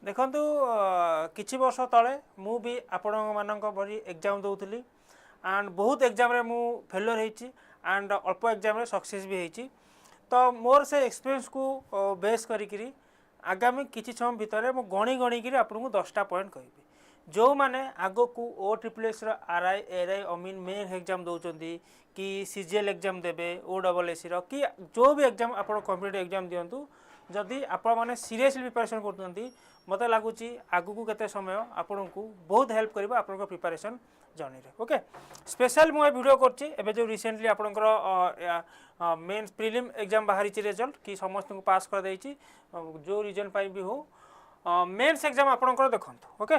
देखु किछि वर्ष तले मु भी आपण मानक भरी एग्जाम दौली एंड बहुत एग्जाम रे मु फेलियर होइछि एंड अल्प एग्जाम रे सक्सेस भी होइछि। तो मोर से एक्सपीरियंस को बेस करी आगामी किछि समय भितर मु गणी गणी करी आपको 10टा पॉइंट कहबी जो माने आगो को ओ ट्रिपल एस आरआई एआरआई अमीन मेन एग्जाम दौरान कि सीजीएल एग्जाम देबे ओ डबल एस कि जो भी एग्जाम आप कॉम्पिटिटिव एग्जाम दिंतु जदि आपण मैंने सीरियसली प्रिपरेशन कर मत लगुच आगु को केते समय आपन को बहुत हेल्प करिवो आपन प्रिपरेशन जर्नी रे। ओके स्पेशल मु वीडियो करछि एबे जो रिसेंटली आपनकर मेन प्रीलिम एग्जाम बाहरी रिजल्ट कि समस्त को पास कर देछि जो रीजन पाई भी हो मेंस एग्जाम आपनकर देखंतु। ओके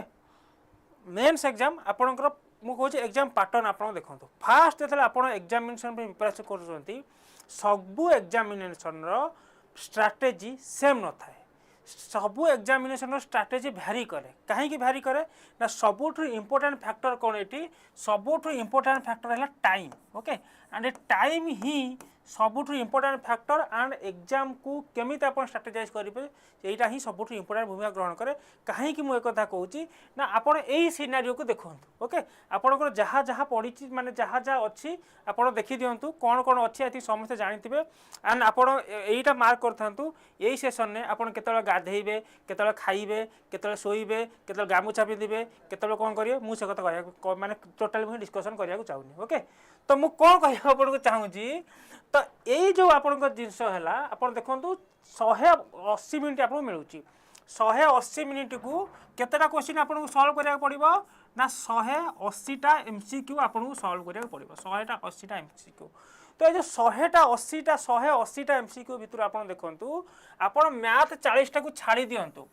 मेंस एग्जाम आपनकर मु कहूँ एग्जाम पैटर्न आप देखो फास्ट जो आप एग्जामिनेशन प्रिपरेशन कर सबू एग्जामिनेशन स्ट्रैटेजी सेम न थाए सबू एग्जामिनेशन स्ट्रैटेजी भैरी करे कहीं भैरी करे ना सबुठ इम्पोर्टेंट फैक्टर कौन ये सबुठ इम्पोर्टेंट फैक्टर है टाइम। ओके एंड टाइम ही सबुठ इम्पोर्टेंट फैक्टर एंड एग्जाम को केमिति आप स्ट्रैटेजाइज करेंगे यहाँ ही सबुठ इम्पोर्टेंट भूमिका ग्रहण करे कहीं मुझे एक कहूँ ना आपड़ यही सिनारियो को देखो। ओके आपंकर जहाँ जहाँ पड़ी माने जहाँ जहाँ अच्छी आप देखी दिंतु कौन कौन अच्छी ये समस्ते जानते एंड आप यहीटा मार्क करूँ यही सेसन में आप गाधेबे केतले खाइबे केतले शोइबे केतले गामुछा पिंधिबे केतले कौन करिवे मु से कथा कहया माने टोटल मुझे डिस्कशन करिया को चाहूनी। ओके तो मु कौन कहया आपन चाहूँगी तो यही जो आपन जिनस है आप देखो 180 मिनट आपको मिलूँ 180 मिनट को केतेटा क्वेश्चन आपको सॉल्व करिया पड़िबो ना 180टा एमसीक्यू आपको सॉल्व करिया पड़िबो 180टा एमसीक्यू। तो ये 180टा एमसीक्यू भितर आप देखु आप मैथ 40टा को छाड़ी दिंतु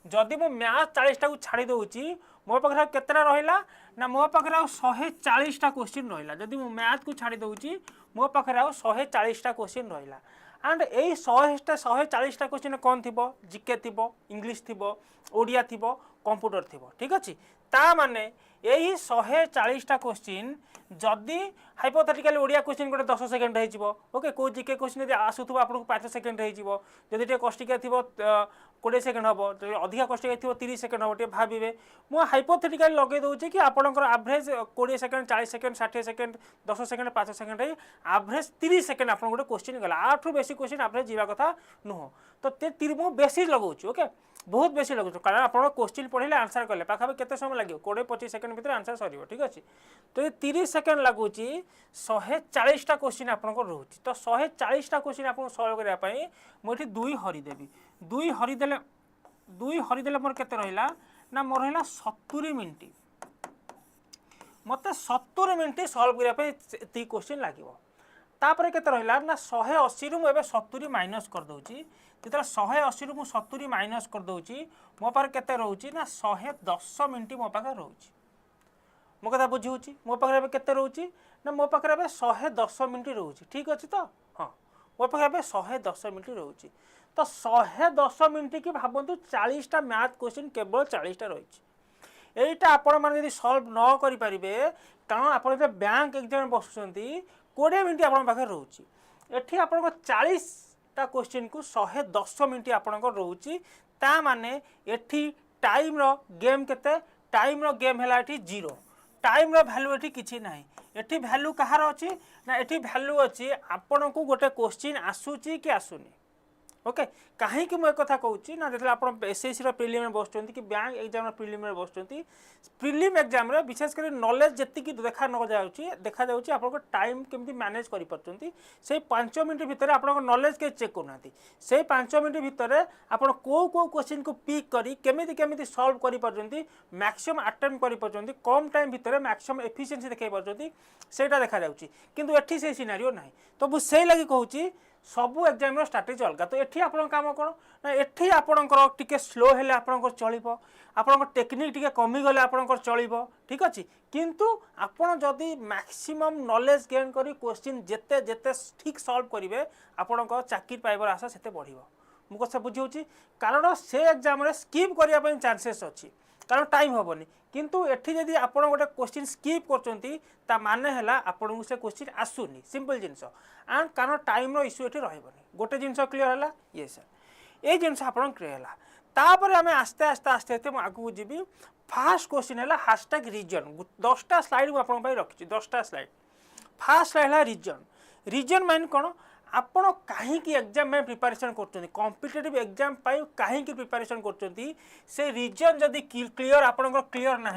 जदि मो मैथ 40टा को छाड़ी दूची मो पाखे केतटा रहा ना मो पाखे 140टा क्वेश्चन रहा जदि मो मैथ को छाड़ी दूची मो पाखे 140टा क्वेश्चन रहा एंड यही 140टा क्वेश्चन कौन थी जीके थी इंग्लिश थी ओडिया थी कंप्यूटर थी ठीक अच्छे ता माने यही 140टा क्वेश्चन जदि हाइपोथेटिकली ओडिया क्वेश्चन गोटे 10 सेकेंड हो ओके को जीके क्वेश्चन यदि आसूब आपको 5 सेकेंड हो जदि टे कष्टिका थी 20 सेकेंड हम अधिका कष्टिका थी 30 सेकेंड हम भावे मुझे हाइपोथेटिकली लगे दूसरी कि आपंकर average 20 second 40 second 60 second 10 second 5 second average 30 second आप गोटे क्वेश्चन गला आठू बेसी क्वेश्चन एवरेज जावा कथा नुह तो मुझे बेसी लगुच। ओके बहुत बेसी लगुच कारण आप क्वेश्चन पढ़े आंसर कले पाखापी केते समय लगे 20-25 सेकेंड भीतर आंसर सर ठीक अच्छे तो ये 30 सेकेंड लगुच 140टा क्वेश्चन आप रोचे तो 140टा क्वेश्चन आपको सल्व करने मुझे 2 हरिदेवी 2 हरिदेले मोर केते रहिला ना मोर रहिला 70 मिनिट मत 70 मिनिट सल्व करने क्वेश्चन लगे तापर केते रहिला ना 180 रु मुझे 70 माइनस कर दूची जिते 180 रु 70 माइनस कर दूची मो पाखे केते रोची ना 110 मिनिट मो पाखे रोची मो कथा बुझी मो पाखे केते रोची ना मो पाखे 110 मिनिट रोची ठीक अच्छे तो हाँ मो पाखे 110 मिनिट रोची तो 110 मिनिट की भावतु 40टा मैथ क्वेश्चन केवल 40टा रही यहीटा आपण मैंने सल्व न करें कारण आप बैंक एग्जाम बसुँच 20 मिनिट आप रोचे एटी आप 40टा क्वेश्चन को 110 मिनिट आप रोचे ता माने एटी टाइम रो गेम केते टाइम रो गेम है ये 0 टाइम रो वैल्यू एटी किछि नाही एटी वैल्यू कहार अच्छी ना एटी वैल्यू अच्छी आपण को गोटे क्वेश्चन आसूची कि आसुनी। ओके कहीं मुझे कथा कहूँ ना जो आप एसएससी प्रिलिम में बस कि बैंक एग्जाम प्रिलिम में बस प्रिलिम एग्जाम विशेषकर नॉलेज जी देखा न देखा जाऊँगी आप टाइम केमती मैनेज कर से 5 मिनट भितर आप नॉलेज के चेक करना से 5 मिनट भितर आप को क्वेश्चन को पिक करी केमिति केमिति सॉल्व कर मैक्सिमम अटेम्प्ट कर कम टाइम भितर मैक्सिमम एफिशिएंसी देखा पार्टी सेटा देखा जाऊँगी किंतु एठी से सिनारियो ना तो मुझे से लगी कहूँ सबू एग्जाम स्ट्रैटेजी अलग तो ये आप कम कौन ना ये आपंकर टी स्लो हेले आपंकर चलो आपंकर टेक्निक टी कमिगले आपंकर चलो ठीक अच्छे किंतु आपड़ जदि मैक्सिमम नॉलेज गेन करी क्वेश्चन जेते जेते ठीक सॉल्व करेंगे आपण चाकरी पाइबार आशा से बढ़ मु कथा बुझे कारण से एग्जाम स्किप करने चांसेस अच्छी कारण टाइम हेनी किंतु एठी जदि आपण गोटे क्वेश्चन स्किप कर माने है आपन से क्वेश्चन आसुनी सिंपल जिनस एंड कारण टाइम रो इश्यू एठी रहबनी गोटे जिनस क्लियर है ये सर ये जिनस आपन क्लियर है तापर आम आस्ते आस्ते आस्ते आस्ते आगू जी फास्ट क्वेश्चन है हाशटैग रीजन 10टा स्लाइड मुझे रखी 10टा स्लाइड फास्ट स्लाइड है रीजन रीजन माइन कौन आपण कहीं एग्जाम में प्रिपरेशन कर कॉम्पिटिटिव एग्जाम कहीं प्रिपरेशन कर से रीजन जदि क्लियर आपंकर क्लियर ना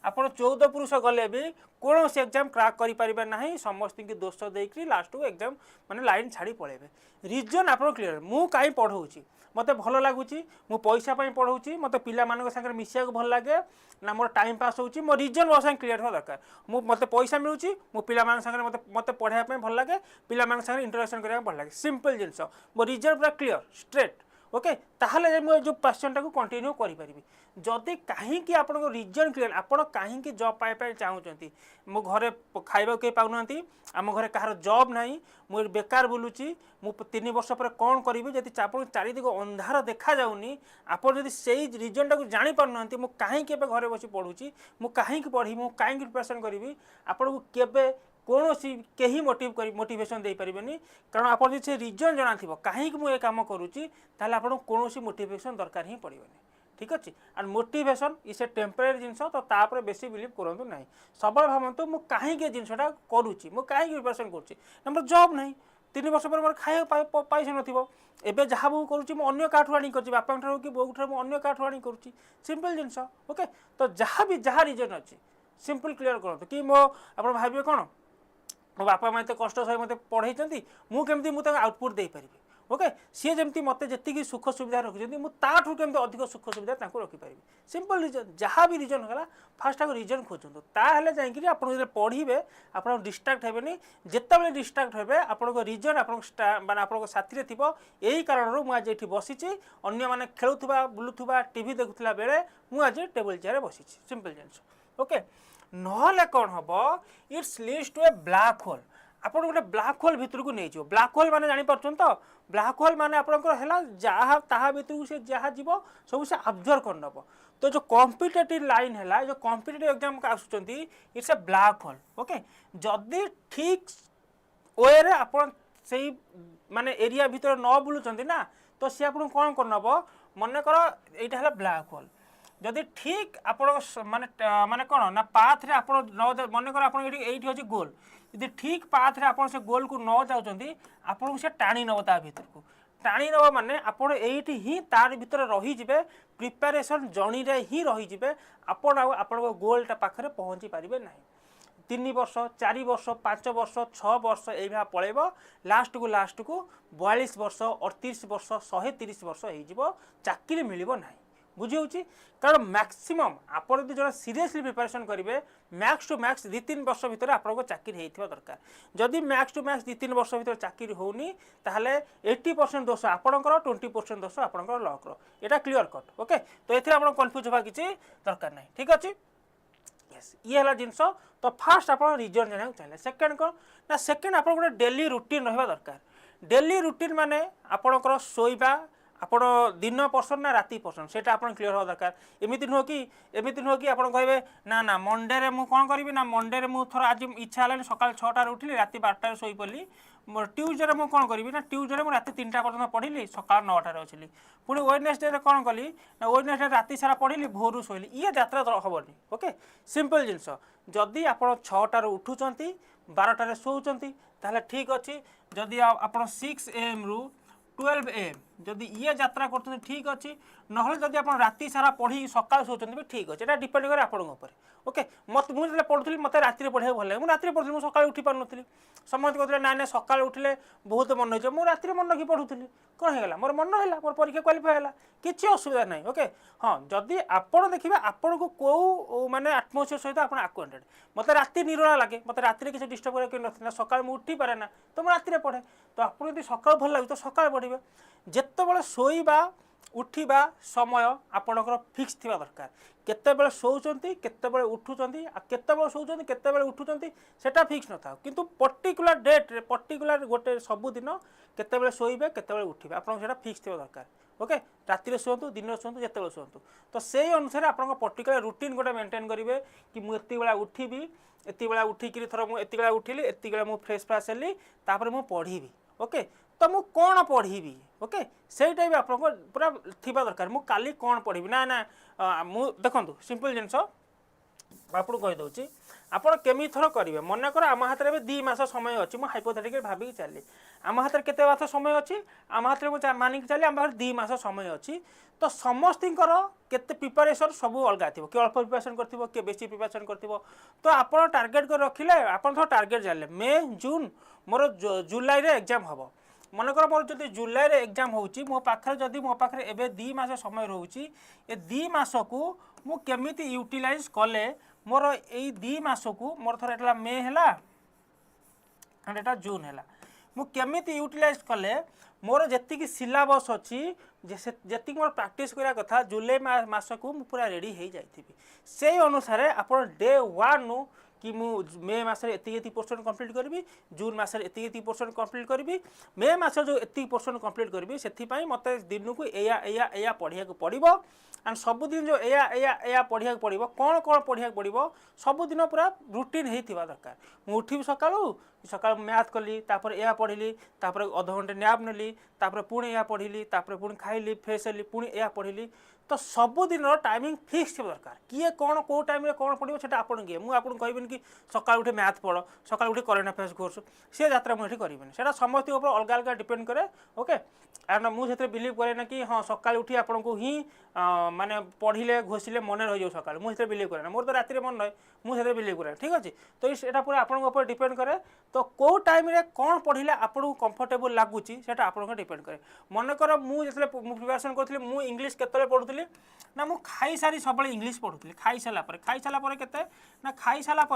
आप 14 पुरुष गले भी कौन से एग्जाम क्रैक करें ना समस्त की दोष देकर लास्ट को एग्जाम माने लाइन छाड़ी पड़े रीजन आप क्लियर मु कहीं पढ़ाऊँगी मत भल लगुच मु पैसा पढ़ाऊँगी मत पिला सागर मिसा भल लगे ना मोर टाइम पास होची मो रीजन मो संग क्लियर हो दरकार मत पैसा मिलूँ मो पिला सागर मत पढ़ाई भल लगे पिला सागर इंटरेक्शन करने भल लगे सिंपल जिनस मो रीजन पूरा क्लियर स्ट्रेट ओके ताहले मुझे जो क्वेश्चन टाक कंटिन्यू करें जदि कहीं आप रीजन क्लियर आप कहीं जॉब पाइबा चाहूँगी मो घरे खाइबा कहीं पाऊना आम घरे कहार जॉब ना मुझे बेकार बुलूची मु 3 वर्ष पर कौन करी जब आप चारिदिग अंधार देखा जाऊनी आप से रीजन टाक जापार मु कहीं घरे बस पढ़ुची मु कहीं पढ़ी मु कहीं प्रिपरेशन करी आपको केबे कौन कहीं मोटिवेशन दे पारे कारण आप से रीजन जाना कहीं मुझे काम करुँची आपको कौन मोटिवेशन दरकार ही पड़े ठीक अच्छे and motivation is a temporary जिनस तो तापर बेसी बिलीव करूँ ना सब भावतु मुझे कहीं जिनसा करुँची मुझे कहीं प्रिपरेशन कर जॉब ना 3 वर्ष पर मोर खाया पैसा नए जहाँ मुझे करुँची मुझे क्या आनी कर बापा कि बोऊ मुझे क्या आनी करुँची सिंपल जिनस ओके तो जहाँ भी जहाँ रीजन अच्छी सिंपल क्लियर करूँ कि मो आप भावे कौन मो बापा मत कष्ट सही मत पढ़े मुझे आउटपुट दे पारि ओके सी जमी मत जी सुख सुविधा रखिंट मुझे केमती अधिक सुख सुविधा रखिपारि सिंपल रीजन जहाँ भी रीजन है फास्ट आप रीजन खोजतु ताहले जाकि आप पढ़े आप डिस्ट्राक्ट हेबेनि जितेबाला डिस्ट्राक्ट हे आप रीजन माने आप साथी थी यही कारण मुझे ये बसी अन्य मैंने खेलुवा बुलूवा टीवी देखुला बेले मुझे टेबल चेयर बसी सिंपल जिनस ओके नहले कौन हम it's leads to a black hole आप गोटे ब्लैक होल भितर को नहीं ब्लैक होल माने जापर तो ब्लैक होल माने आपंकर जहाँ ता भितर से जहाँ जीव सब से अब्जर्व कर नब तो जो कॉम्पिटिटिव लाइन है जो कॉम्पिटिटिव एग्जाम को आसुँच it's a black hole okay जदि ठीक वे रे आप माने एरिया भितर न बुलूँ ना तो सी आप कौन कर नब मनकर यहाँ है ब्लैक होल जदि ठीक आप माने माने कौन ना पाथ रे आप मनकर आप ये गोल यदि ठीक पाथ रे आप से गोल को न जाऊँगी आपको से टाणी नब ता भीतर को टाणी नब माने आप ही तार भीतर रहीजे प्रिपेरेसन जर्नी रे ही रहीजे आप गोलटा पाखे पहुँची पारे ना 3 वर्ष 4 वर्ष 5 वर्ष 6 वर्ष ये पलैब लास्ट को 42 वर्ष 38 वर्ष 130 वर्ष हो चाकरी मिल ना बुझी कारण मैक्सिमम आप जो सीरियसली प्रिपरेशन करेंगे मैक्स टू मैक्स 2-3 वर्ष भितर आपको चाकरी होता दरकार जदि मैक्स टू मैक्स 2-3 वर्ष भितर चाकरी होनी ताहले 80% दोष आपणकर 20% दोष आपणकर लक्र यहाँ क्लीयर कट ओके तो ये आप कन्फ्यूज होगा किसी दरकार ना ठीक अच्छे यस ये है जिनस तो फास्ट आप रीजन जाना चाहिए सेकेंड कौन ना सेकेंड आप गोटे डेली रुटीन रहा दरकार डेली रुटीन माने आपणकर शोइबा आपण दिन पर्सन ना राति पर्सन से आप क्लीयर हवा दरकार एमती नुह कि आप कहे ना ना मंडे रे मुझे कौन करी ना मंडे रे मुझे थोड़ा आज इच्छा है सकाल 6टार उठिली राति 12टार शोई पड़ी ट्यूजडे मुझे कौन करी ना ट्यूजडे मुझे राति 3टा पर्यटन पढ़ी सकाल 9टार अच्छी पुणी वेडनेसडे कौन कली ना वेडनेसडे राति सारा पढ़ी भोरू शोली ये यात्रा हेनी ओके सिंपल जिनस जदि आप 6टार उठुंट 12टार शोचती ताहले ठीक अच्छे जदि आप 6 AM रु 12 AM जदि ये यात्रा कर ठीक अच्छे ना जदि आप राति सारा पढ़ी सकाल शोचते भी ठीक अच्छे ये डिपेंड करे आप ओके मत मुझे पढ़ुली मत राति पढ़ाई भल लगे मुझे राति पढ़ुली मुझे सकाल उठी पार नी समस्त कहते ना ना सकाल उठिले बहुत मन हो मुझे राति मन रखी पढ़ुली कौन होगा मोर मन है मोर परीक्षा क्वालिफाई है किसी असुविधा ना ओके हाँ जदि आपड़ देखिए आपन को कौ माने आटमोस्फियर सहित आप आक्वेंटेड मत राति निरोला लगे मत राति किसी डिस्टर्ब कर सकाल मुझे उठी पारे ना तो मुझे राति पढ़े तो आपको यदि सकाल भल लगे तो सकाल पढ़े जिते शोइबा उठा समय आपणकर फिक्स थी दरकार केते शोचती केते उठुंट केते शोचती केते उठुंट सेटा फिक्स न था किंतु पर्टिकुलर डेट रे पर्टिकुलर गोटे सबुदिन केते शोइबे केते उठे आपको फिक्स थी दरकार ओके राति शुंतु दिन शुंतु जिते शुंतु तो से अनुसार आप पर्टिकुलर रुटीन गोटे मेंटेन करेंगे कि मुझे बेला उठिबी एति बेला उठिकी थर मुझे एति बेला उठिली एति बेला मुझे फ्रेश फ्राश हेली तापर मुझे पढ़ी ओके तो मुझे कौन पढ़ी ओके सेटा भी आपको पूरा थिबा दरकार मु काली कौन पढ़ी ना ना मु देखंतु सिंपल जिनस आपको कहीदे आप केमी थर करेंगे मनकर आम हाथ में 2 मास समय अच्छी मुझे हाइपोथेटिकल भाविक चली आम हाथ में केते मास समय अच्छी आम हाथ में मानिक चली आम 2 मास समय अच्छी तो समस्तर केते प्रिपरेशन सब अलग थी कि अल्प प्रिपरेशन कर किए बेसी प्रिपरेशन कर तो आप टार्गेट कर रखिले आप टार्गेट जानले मे जून मोर जुलाई रे एग्जाम हम मनकर मोर जब जुलाई रे एग्जाम होची मो पाखरे जदि मो पाखरे एबे 2 मास समय रोची ए 2 मास को मु केमिति यूटिलाइज कले मोर ए 2 मास को मोर थर एटा मे हैला एंड एटा जून हैला मु केमिति यूटिलाइज कले मोर जेतिकी सिलेबस अच्छी जेतिकी मोर प्रैक्टिस करा कथा जुलाई मास को मु पूरा रेडी हो जाइथिबी से अनुसार आप डे 1 नु कि मु मे मासरे एति पोर्शन कंप्लीट करी जून मासरे एति पोर्शन कंप्लीट करी मे मास जो एति पोर्शन कंप्लीट करी से मत दिन को या पढ़िया पड़ो एंड सबुदिन जो या पढ़िया पड़ो कौन कौन पढ़िया पड़ो सबुदिन पूरा रुटीन होता दरकार मुझे उठी सका सका मैथ कली या पढ़ी अध घंटे नैप नेली पुणी या पढ़ी पुणी खाइली फ्रेश हेली पुणी या पढ़ी तो सबुदिन टाइमिंग फिक्स दरकार किए कौन कौ टाइम कौन पढ़ो से आपन किए मुझे आपको कहबी कि सका उठे मैथ पढ़ सका उठे करेन्ट अफेयर्स कोर्स सी यात्रा मुझे करें से समस्त अलग अलग डिपेंड करे ओके एंड मुझे बिलीव करे ना कि हाँ सका उठी आपन को ही माने पढ़िले घोषिले मन रही जाऊ सका मुझे बिलीव करे ना मोर तो राति मन रहे मुझे बिलीव करे ठीक अच्छे तो ये पूरा आपन डिपेंड करे तो कौ टाइम रे कौन पढ़िले आपको कंफर्टेबल लगुच आपको डिपेंड करे मनकर मुझे प्रिपरेशन करी मु इंग्लीश केतले पढ़ुली ना मु खाई सारी सब इंग्लीश पढ़ुली खाई सारा केते ना खाई सारा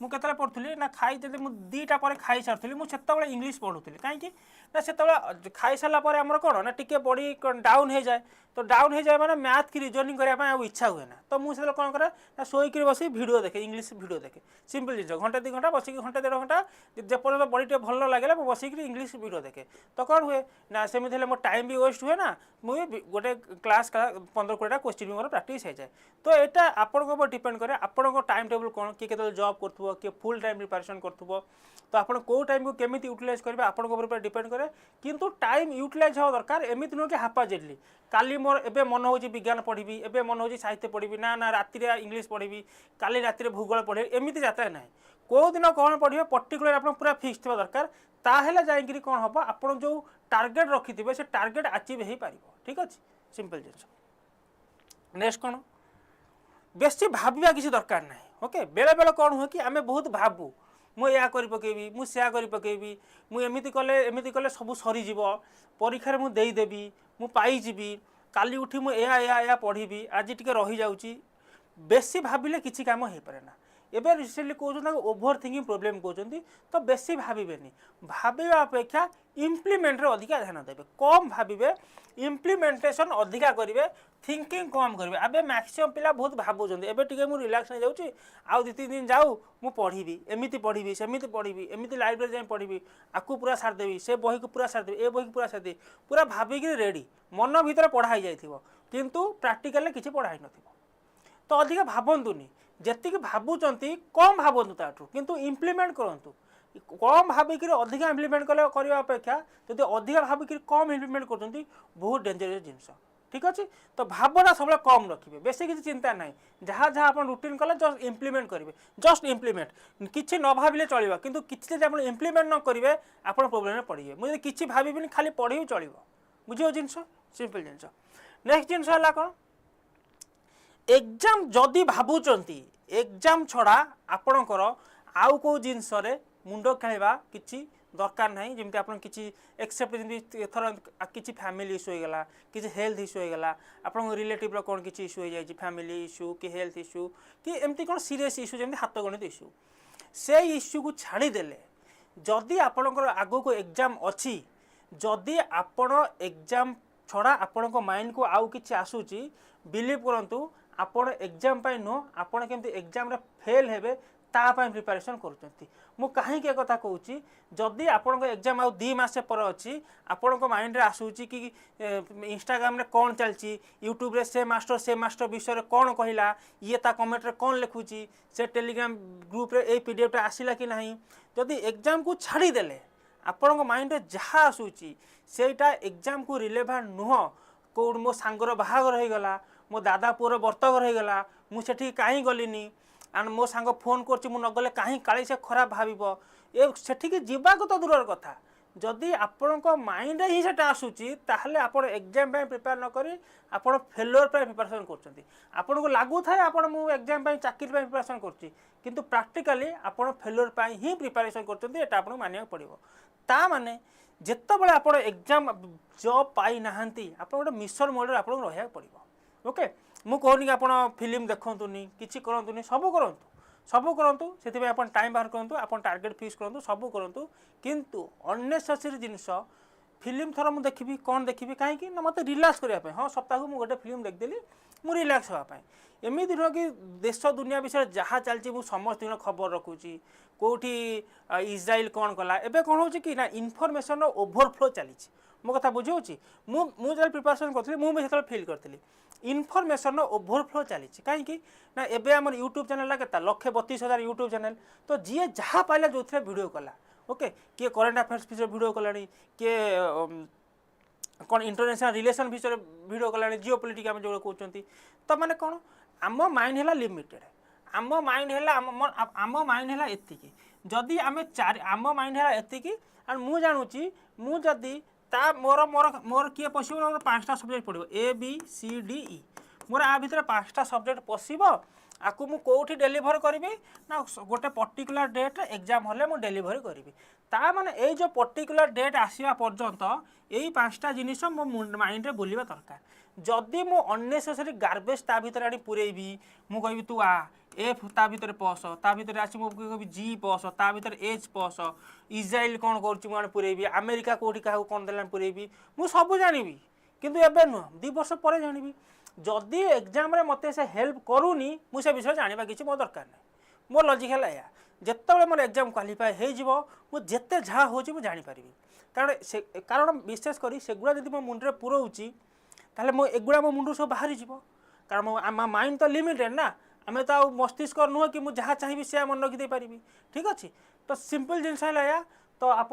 मु केतले पढ़ुली ना खाई जब मु 2टा पर खाई सारी मुझे इंग्लीश पढ़ुली कहीं ना से खाई सारा आमर कौन ना टिके बॉडी डाउन हो जाए तो डाउन हो जाए मैंने मैथ की रिजनिंग करने इच्छा हुए ना तो मुझे कौन करे ना शोक बस वीडियो देखे इंग्लीश वीडियो देखे सिंपल जिन घंटे 2 घंटा बसिक घंटे 1.5 घंटा जेपर्यंत बॉडी टे भल लगे बसिक इंग्लीश वीडियो देखे तो कौन हुए ना सेमती मो टाइम भी वेस्ट हुए ना मुझे गोटे क्लास 15-20टा क्वेश्चन भी मोर प्रैक्टिस हो जाए तो यहाँ आपको डिपेंड करे आपको टाइम टेबल कौन किए केतल जॉब कर किए फुल टाइम प्रिपरेशन कर तो आप कौ टाइम को केमी यूटिलाइज करेंगे आपको डिपेंड करे किंतु टाइम यूटिलाइज हवा दरकार एमती नुह कि हापाजेटली काली मोर एबे मन हो विज्ञान पढ़ी एबे मन हो साहित्य पढ़ी ना राति इंग्लीश पढ़ी काली राति भूगोल पढ़ी एमती जाता ना कौ दिन कौन पढ़े पर्टिकुलर आप पूरा फिक्स थोड़ा दरकार ताहेले जाइए कौन हम आप जो टार्गेट रखिथे से टार्गेट अचीव हो पार ठीक अच्छे सिंपल जिन नेक्स्ट कौन बेसी भाविया किसी दरकार ना ओके बेले बेले कौन हुए कि आम बहुत भावु मुझे कर पकेबी मुझे कर पकेबी मुझे कले सब सरीज परीक्षार मुदेदेवी मु पाइबी काली उठी मुझे पढ़ी आज टी रही जाऊँगी बेसी भाविले किसी काम हो पारे ना एबे रिसेंटली कहते ओभर थिंकिंग प्रोब्लेम कहते तो बेसी भावेनि भाविया अपेक्षा इम्प्लीमेंट अधिका ध्यान देवे कम भावे इम्प्लीमेंटेशन अधिका करेंगे थिंकिंग कम करेंगे अबे मैक्सिमम पिला बहुत भावुं एबे टिके मु रिलैक्स नहीं जाऊँगी आउ 2-3 दिन जाऊ मु पढ़ी एमती पढ़ी सेमती पढ़ी एमती लाइब्रेरी जाए पढ़ी आपको पूरा सारदेवी से बही को पूरा सारदेवी ए बही को पूरा सारदेवी पूरा भाविक रेडी मन भीतर पढ़ाई जाइथिबो किंतु प्रैक्टिकल किसी पढ़ाई नथिबो तो अधिका भावंतुनी जी भावुंट कम भावतु ताठू किंतु इम्प्लीमेंट करूँ कम भाविक अधिका इम्प्लीमेंट कले करने अपेक्षा जब अधिका भाविक कम इम्प्लीमेंट कर बहुत डेंजरस जिनस ठीक अच्छे तो भावना सब कम रखिए बेसी किसी चिंता ना जहाँ जहाँ आप रुटीन कले जस्ट इम्प्लीमेंट करेंगे जस्ट इम्प्लीमेंट किसी न भाविले चलो किंतु किसी आप इम्प्लीमेंट न करेंगे आप प्रोब्लेम पड़े मुझे किसी भावी खाली पढ़ी चलो बुझे जिनस सिंपल जिनस नेक्स्ट जिनस है कौन एग्जाम जदि भावुंट एग्जाम छड़ा आपणकर आउ को जिनस मुंड खेलवा किसी दरकार ना जमी आप किसी एक्सेप्ट जमी थर किसी फैमिली इश्यू होगा किसी हेल्थ इश्यू होगा आप रिलेटिव कौन किसी इश्यू हो जाए फैमिली इश्यू कि हेल्थ इश्यू कि एमती कौन सीरीयस इश्यू जमी हाथ गणित इश्यू से इश्यू को छाड़देले जदि आपणकर आग को एग्जाम अच्छी जदि आपण एग्जाम छड़ा आपण माइंड को आउ कि आसूची बिलीव करंतु आपण एग्जाम पाई नुह आपण केमती एग्जाम रे फेल हेबे तापाई प्रिपरेशन करुँच मु कहीं कथा कहूँ जदि आपण एग्जाम आउ 2 मास पर अच्छी आपण माइंड रे आसूची कि इंस्टाग्राम रे कौन चलची यूट्यूब रे से मास्टर विषय रे कौन कहला ये ता कमेंट रे कौन लिखुची से टेलीग्राम ग्रुप रे ए पीडीएफ टा आसिला कि नहीं जदि एग्जाम को छाड़ी देले आपण माइंड रे जहाँ आसूची सेटा एग्जाम को रिलेवेंट नुह कौ मो सांगर बाहागर हो गला मो दादा पुअर बर्तघर हो गला मुझे कहीं गलिनी एंड मो सांग फोन कर नगले कहीं काली से खराब भाव ए सेठिकी जीवाक तो दूर कथा जदि आपण माइंड ही से आसूची ताहले आपण एग्जाम प्रिपेयर न करी आपण फेलोर प्रिपरेशन करछंती आपण को लागू थाए आपण मु एग्जाम चाकरी प्रिपरेशन करछि किंतु प्रैक्टिकली आपण फेलोर ही प्रिपरेशन करछंती एटा आपण मानिया पड़िबो ता माने जेतेबेले आपण एग्जाम जॉब पाई नाहंती आपण गोटे मिशन मोड रे आपण रहिया पड़िबो ओके मु कहनी कि आपण फिल्म देखंतुनी किछि करंतुनी सब करंतु सेति में आपण टाइम बाहर करंतु आपण टारगेट फिक्स करंतु सब करंतु किंतु अननेसेसरी जिनिस फिल्म थर मु देखिबी कौन देखिबी कहीं ना मत रिलैक्स करबा पे हां सप्ताह को मु गोटे फिल्म देखदेली मु रिलैक्स होबा पे एमि दिन कि देश दुनिया विषय जहाँ चलती मु समस्त दिन खबर रखुची कोठी इज्राइल कौन कला एबे कौन होची कि ना इनफॉरमेशन ओवरफ्लो चली मो कथा बुझाऊँ मुझे प्रिपरेशन करी मुझे फिल करी इनफॉरमेशन ओवरफ्लो चली कहीं ना एबे आम यूट्यूब चैनल के 132,000 यूट्यूब चैनल तो जी जहाँ पाइला जो वीडियो कला ओके किए करेन्ट अफेयर्स विषय वीडियो कला किए कौन इंटरनेशनल रिलेशन विषय वीडियो कला जियो पॉलिटिक्स आम जो कहते तो माने कौन आम माइंड है लिमिटेड आम माइंड है आम माइंड है एतिकी जदि आम आम माइंड है एतिकी एंड मु जानूची मु जदि ता मोर मोर मोर किए पशिबो मोर 5टा सब्जेक्ट पड़ो A B C D E मोर आ भितर 5टा सब्जेक्ट पशिबो आकु मु कोठी डेलीवर करी ना गोटे पर्टिकुलर डेट एग्जाम होले मु डेलीवर करी ता माने ए जो पर्टिकुलर डेट आसीबा पर्यंत यही 5टा जिनिस मो माइंड रे बोलिबा दरकार जदि मु अननेसेसरी गार्बेज ता भितर आनी पुरेबी मु कहबी तू आ एफ ता भितर पस ता भितर आसी मु कहबी जी पस ता भितर एच पस इज्राइल कौन करूची मु पुरेबी अमेरिका कोठी काहू कौन देलान पुरेबी मु सब जानिबी किंतु एबे नुह 2 वर्ष पर जानिबी जदि एग्जाम रे मते से हेल्प करूनी मु से विषय जानिबा किछि मो दरकार नै मो लॉजिक है या जेतेबेले मोर एग्जाम क्वालिफाई हे जिवो मु जेते झा होची मु जानि परिबी कारण विशेष करी सेगुडा जदि मो मुंडरे पुरोउची ताहले मो एगुडा मो मुंडु सब बाहरी जिवो कारण मो माइंड तो लिमिटेड ना आमे तो मस्तिष्क नुह कि मुझे जहाँ चाहिए से मन रखी दे पारि ठीक अच्छे तो सिंपल जिनस है तो आप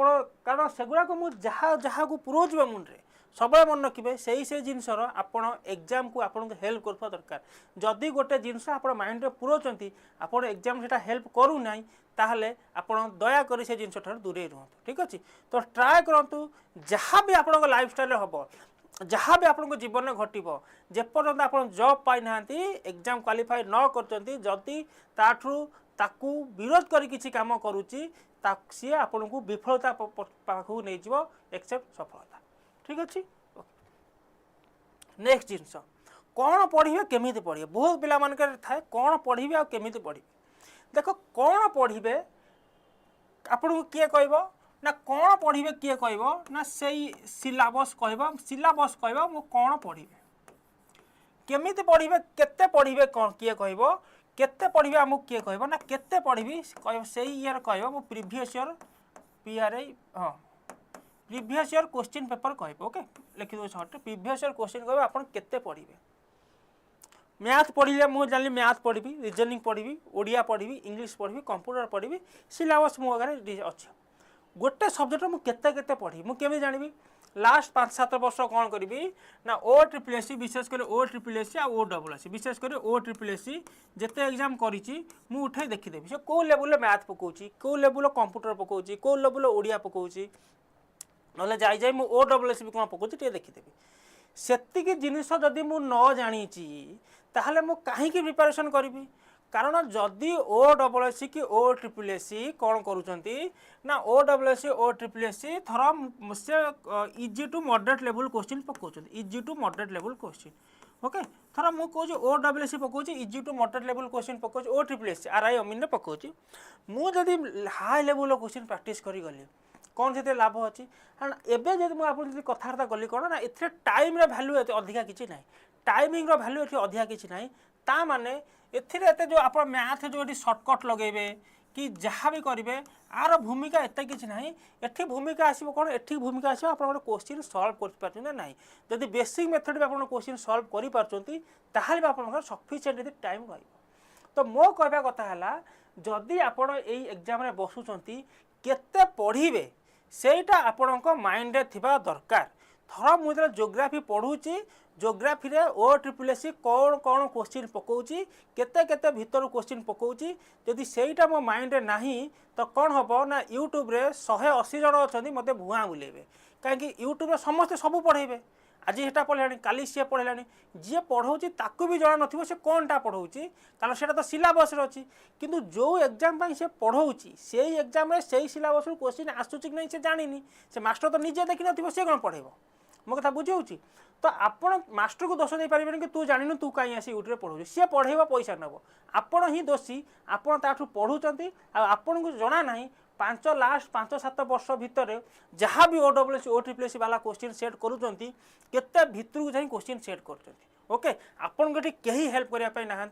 कारण सेगुड़ा को मुझे जहाँ जहाँ को पुरोज मुंडे सब मन रखिए से जिनसर आपण एग्जाम को आपन हेल्प कर दरकार जदि गोटे जिनस आप माइंड में पुरोचंती आप एग्जाम से हेल्प करूना ताहले आपण दया करी से जिनस दूरे रुहतु ठीक अच्छे तो ट्राए करूँ जहाँ भी आप लाइफ स्टाइल हम जहाँ भी आपको जीवन में घटब जेपर्यंत आप जॉब पाई ना एग्जाम क्वालिफाई न करती ताठू ताकू विरोध करी किसी काम करुच्ची सी आपन को विफलता पाखक नहीं जीव एक्सेप्ट सफलता ठीक अच्छे नेक्स्ट जिनस कौन पढ़े केमी पढ़े बहुत पिला थाए कौन पढ़े आ केमी पढ़े देख कौन पढ़े आपन को किए कह ना कौन पढ़े किए कह ना से सिलेबस कह सिलेबस कह मु कौन पढ़े केमी पढ़े केते पढ़े कौन किए कह केते पढ़े आमको किए कह ना केते पढ़ी कह से ईयर कह मु प्रीवियस ईयर पीआरए हाँ प्रीवियस ईयर क्वेश्चन पेपर कह ओके लिखि दो शॉर्ट प्रीवियस ईयर क्वेश्चन कह आप केते पढ़े मैथ पढ़े मुझे जानी मैथ पढ़ी रीजनिंग पढ़ी ओडिया पढ़ी इंग्लिश पढ़ी कंप्यूटर पढ़ी सिलेबस मो आगे अच्छे गोटे सब्जेक्ट मुझे केते पढ़ी मुझे जानी लास्ट 5-7 वर्ष कौन करी ना OSSC विशेष कर OSSC आ OSSC विशेष कर OSSC जिते एग्जाम करी उठे देखीदेवी से कौ लेवल मैथ पकाउची कौ लेवल कंप्यूटर पकाउची कौ लेवल ओडिया पकाउची ना जाए मुझे OSSC भी कौन पकाउची टे देखीदेवी सेतिकी जिनिस जदि मु न जानी ताहले मु कहीं प्रिपरेशन करी कारण जदि OSSC कि OSSC कौन करुँच ना OSSC OSSC थर से easy to moderate level question पकाउछन easy to moderate level question okay थर मु कहूँ OSSC पकाउछि easy to moderate level question पकाउछि OSSC RI अमीन रे पकाउछि मु जदि हाई लेवल क्वेश्चन प्रैक्टिस करी गली कौन से लाभ अच्छी कारण एवं जब मुझे कथबार्ता कली कौन ना ए टाइम वैल्यू अधिका किसी ना टाइमिंग वैल्यू ये अधिका किसी ना ता माने एते जो आप मैथ जो ये सर्टकट लगेबे कि जहाँ भी करेंगे आर भूमिका एत कि ना एठी भूमिका आसो कौन एठी भूमिका आसो आप क्वेश्चन सल्व कर ना जदि बेसिक मेथड भी आप क्वेश्चन सल्व कर आप सफिशिएंट टाइम रही तो मो कहवा कथा है जदि आप एग्जाम बसुँच केते पढ़े ସେଇଟା ଆପଣଙ୍କ ମାଇଣ୍ଡରେ ଥିବା ଦରକାର। ଧର ମୁଁ ଯେତେବେଳେ ଜୋଗ୍ରାଫି ପଢ଼ୁଛି, ଜୋଗ୍ରାଫିରେ OSSC କ'ଣ କ'ଣ କ୍ୱେଶ୍ଚିନ୍ ପକାଉଛି, କେତେ କେତେ ଭିତରୁ କ୍ୱେଶ୍ଚିନ୍ ପକାଉଛି, ଯଦି ସେଇଟା ମୋ ମାଇଣ୍ଡରେ ନାହିଁ ତ କ'ଣ ହେବ ନା ୟୁଟ୍ୟୁବରେ 180 ଜଣ ଅଛନ୍ତି ମୋତେ ଭୁଆଁ ବୁଲେଇବେ। କାହିଁକି ୟୁଟ୍ୟୁବରେ ସମସ୍ତେ ସବୁ ପଢ଼େଇବେ, ଆଜି ସେଟା ପଢ଼ିଲାଣି କାଲି ସିଏ ପଢ଼ିଲାଣି, ଯିଏ ପଢ଼ଉଛି ତାକୁ ବି ଜଣା ନଥିବ ସେ କ'ଣଟା ପଢ଼ଉଛି, କାରଣ ସେଇଟା ତ ସିଲାବସ୍ରେ ଅଛି। କିନ୍ତୁ ଯେଉଁ ଏକ୍ଜାମ୍ ପାଇଁ ସେ ପଢ଼ଉଛି ସେଇ ଏକ୍ଜାମ୍ରେ ସେଇ ସିଲାବସ୍ରୁ କ୍ୱେଶ୍ଚିନ୍ ଆସୁଛି କି ନାହିଁ ସେ ଜାଣିନି, ସେ ମାଷ୍ଟର ତ ନିଜେ ଦେଖିନଥିବ, ସେ କ'ଣ ପଢ଼େଇବ? ମୋ କଥା ବୁଝିହେଉଛି? ତ ଆପଣ ମାଷ୍ଟରକୁ ଦୋଷ ଦେଇପାରିବେନି କି ତୁ ଜାଣିନୁ ତୁ କାହିଁ ଆସି ୟୁଟ୍ୟୁବରେ ପଢ଼ୁଛୁ, ସିଏ ପଢ଼େଇବ ପଇସା ନେବ, ଆପଣ ହିଁ ଦୋଷୀ। ଆପଣ ତାଠୁ ପଢ଼ୁଛନ୍ତି ଆଉ ଆପଣଙ୍କୁ ଜଣା ନାହିଁ ଲାଷ୍ଟ 5-7 ବର୍ଷ ଭିତରେ ଯାହା ବି OSSC OSSC ବାଲା କ୍ୱେଶ୍ଚିନ୍ ସେଟ୍ କରୁଛନ୍ତି କେତେ ଭିତରକୁ ଯାଇ କ୍ୱେଶ୍ଚିନ୍ ସେଟ୍ କରୁଛନ୍ତି। ओके आपन एटी कहीं हेल्प करने ना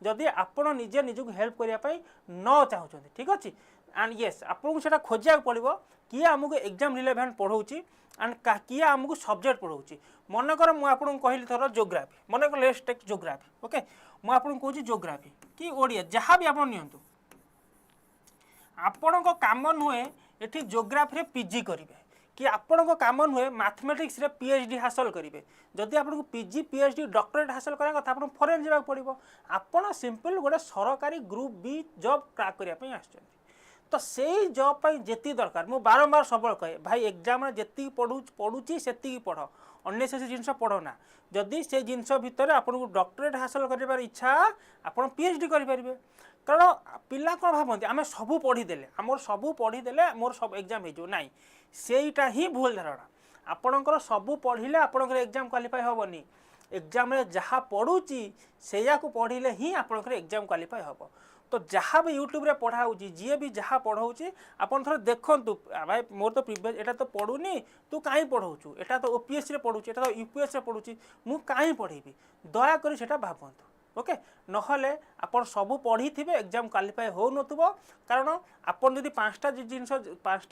जदि आपण निजे निजक हेल्प करने न चाहते ठीक अच्छे एंड येस आपको से खोजा पड़ो किए आमको एग्जाम रिलेवेंट पढ़ाऊँच एंड किए आमको सब्जेक्ट पढ़ाऊँच मनकर मुझे कहली थर जोग्राफी मनकर लेट्स टेक जोग्राफी ओके मुझे कहूँ जोग्राफी कि ओडिया जहाँ भी आप नियंतु आपण काम नुहे ये जोग्राफी पीजी करेंगे कि आपण काम नुहे मैथमेटिक्स रे पीएचडी हासिल करेंगे जदि आपको पीजी पीएचडी डॉक्टरेट हासिल करा कथा आपन फॉरेन जावाक पड़ो आपन सिंपल गोटे सरकारी ग्रुप बी जॉब क्रैक करने आसछन तो से जॉब पर जी दरकार मुझे बारंबार सब कहे भाई एग्जाम जी पढ़ुची से पढ़ अनेसेसरी जिनस पढ़ ना जदि से जिनस भितर आपको डॉक्टरेट हासिल कर इच्छा आप पीएचडी करेंगे कारण पिला कौन भावती आम सबू पढ़ीदे आमर सबू पढ़ीदे मोर सब एग्जाम हो ना सेटा ही भूल धारणा आपणकर सबू पढ़ले आपणकर एग्जाम क्वालिफाई हेनी एग्जाम जहाँ पढ़ुची से पढ़ले ही आपणकर एग्जाम क्वालिफाई हम तो जहाँ भी यूट्यूब रे पढ़ाऊँ जी भी जहाँ पढ़ाऊँ आपन थोड़ा देखु भाई मोर तो प्रिवियस एटा तो पढ़ुनी तू कहीं पढ़ाऊँ एटा तो ओपीएससी रे पढ़ुची एटा तो यूपीएससी रे पढ़ुची मु कहीं पढ़ेबी दयाकोरी सेटा भावतु ओके नहले आपन सबू पढ़ी थे एग्जाम क्वालिफाई हो नथुबो कारण आपन जदि पांचटा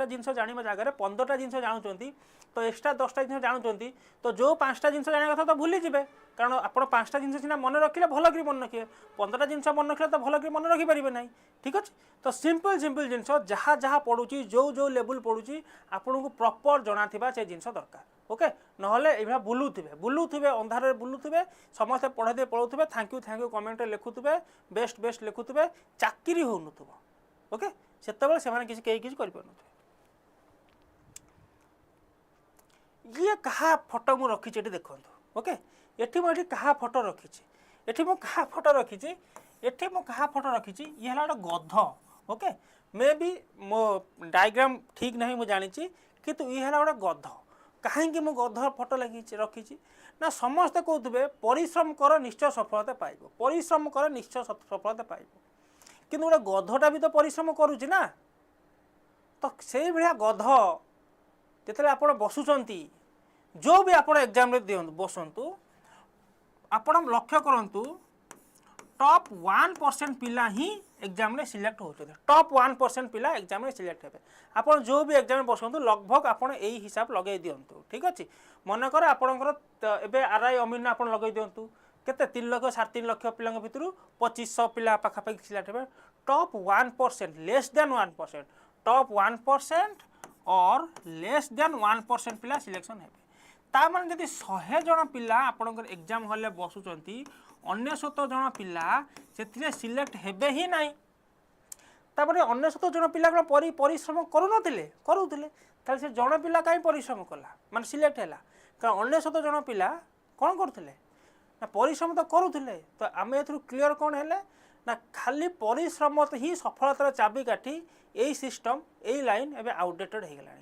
जिनस जानिबा जगह 15टा जिनस जानुचंती तो एक्स्ट्रा 10टा जिनस जानुचंती तो जो 5टा जिनस जानिबा कथा तो भूली जिवे कारण आपन 5टा जिनस सिना मन रखिले भल करी मन रखिए 15टा जिनस मन रखिले तो भल करी मन रखि परिबे नाही ठीक अछि तो सिंपल जिनस जहाँ जहाँ पढ़ुची जो लेवल पढ़ुची आपनको प्रॉपर जाना थिबा से जिनस दरकार ओके नहले एभा बुलुथिबे अंधारे बुलुथिबे समस्त पढ़े पढ़ुथिबे थैंक यू कमेंट लिखुथिबे बेस्ट लिखुथिबे चाकरी हो नथुबो ओके सेतबेले से माने किछि करि परनथि ये कहा फोटो मु रखी एटी देखंतु ओके एठी मु एठी कहा फोटो रखी एठी मु कहा फोटो रखी एठी मु कहा फोटो रखी ये हला गध ओके मे बी मो डायग्राम ठीक नहीं मु जानी किंतु ये हला गध कहीं मु गध फोटो लगी रखी ना समस्ते कहते परिश्रम कर निश्चय सफलता पाइब परिश्रम कर निश्चय सफलता पाइब कि गोटे गधटा भी तो परिश्रम करुच्ची ना तो से भाया गध जिते आप बसुंट जो भी आप एग्जाम दिंतु बसतु आपण लक्ष्य करूँ टॉप 1% पिला ही एग्जाम सिलेक्ट होते टॉप 1% पिला एग्जाम सिलेक्ट हे आप जो भी एग्जाम बसतु लगभग आप यही हिसाब लगे दिंतु ठीक अच्छे मनकर आपंकर आरआई अमीन आप लगे दिंतु केते 3 लाख 3.5 लाख पिला भितर 2500 पिला पाखापाखि सिलेक्ट हे टॉप 1% लेस देन 1% टॉप 1% और लेस देन 1% पिला सिलेक्शन हे तार जदि 100 जन पिला आपंकर एग्जाम हॉल बसुंट 99 जन पिला से सिलेक्ट हेबे ही नहीं तापर 99 जन पिला परिश्रम करुले से जन पिला कहीं परिश्रम कला माने सिलेक्ट है कारण 99 जन पिला कौन करुले ना परिश्रम तो करुले तो आम ए क्लीयर कौन है ना खाली परिश्रम ही सफलतार चाबिकाठी यही सिस्टम यही लाइन एवं आउटडेटेड हो गला